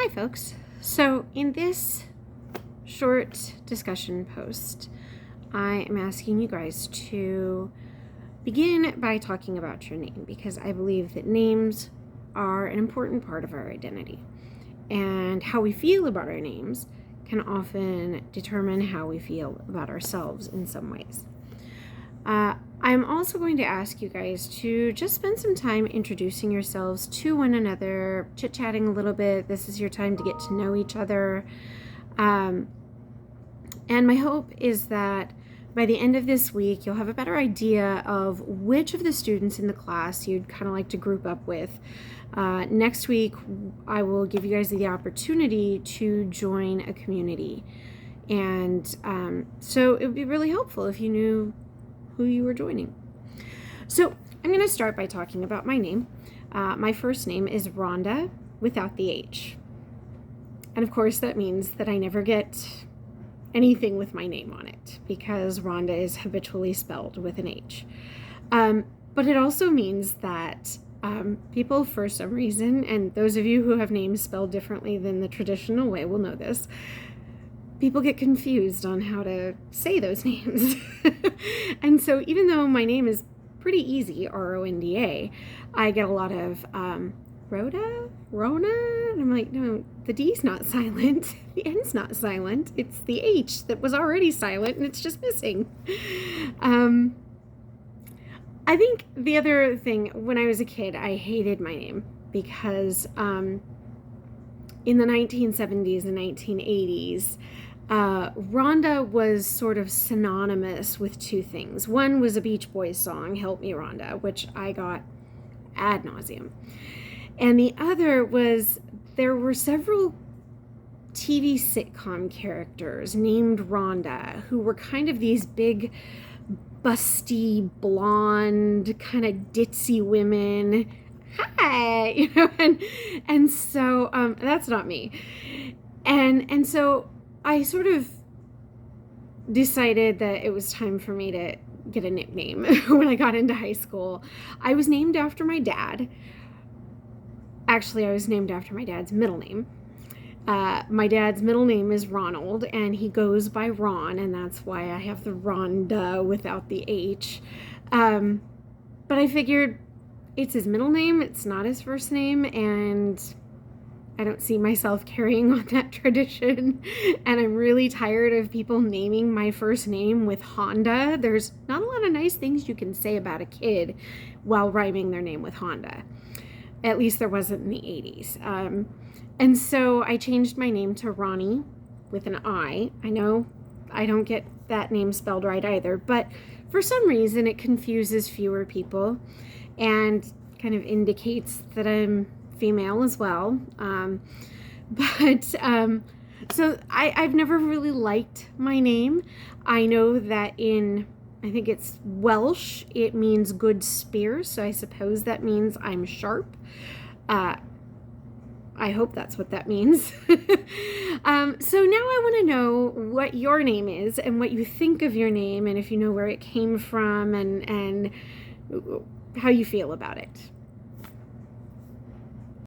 Hi folks. So in this short discussion post, I am asking you guys to begin by talking about your name, because I believe that names are an important part of our identity, and how we feel about our names can often determine how we feel about ourselves in some ways. I'm also going to ask you guys to just spend some time introducing yourselves to one another, chit-chatting a little bit. This is your time to get to know each other. And my hope is that by the end of this week, you'll have a better idea of which of the students in the class you'd kind of like to group up with. Next week, I will give you guys the opportunity to join a community. And so it would be really helpful if you knew who you were joining. So I'm going to start by talking about my name. My first name is Rhonda without the H. And of course that means that I never get anything with my name on it, because Rhonda is habitually spelled with an H. But it also means that people, for some reason, and those of you who have names spelled differently than the traditional way will know this, people get confused on how to say those names. And so even though my name is pretty easy, R-O-N-D-A, I get a lot of Rhoda? Rona? And I'm like, no, the D's not silent. The N's not silent. It's the H that was already silent and it's just missing. I think the other thing, when I was a kid, I hated my name because in the 1970s and 1980s, Rhonda was sort of synonymous with two things. One was a Beach Boys song, Help Me Rhonda, which I got ad nauseum. And the other was, there were several TV sitcom characters named Rhonda who were kind of these big, busty, blonde, kind of ditzy women. Hi! And so that's not me. And so I sort of decided that it was time for me to get a nickname when I got into high school. I was named after my dad. Actually, I was named after my dad's middle name. My dad's middle name is Ronald, and he goes by Ron, and that's why I have the Rhonda without the H. But I figured it's his middle name, it's not his first name, and I don't see myself carrying on that tradition, and I'm really tired of people naming my first name with Honda. There's not a lot of nice things you can say about a kid while rhyming their name with Honda. At least there wasn't in the 80s. And so I changed my name to Ronnie with an I. I know I don't get that name spelled right either, but for some reason it confuses fewer people and kind of indicates that I'm female as well. So I've never really liked my name. I know that I think it's Welsh, it means good spear, so I suppose that means I'm sharp. I hope that's what that means. So now I want to know what your name is and what you think of your name, and if you know where it came from and how you feel about it.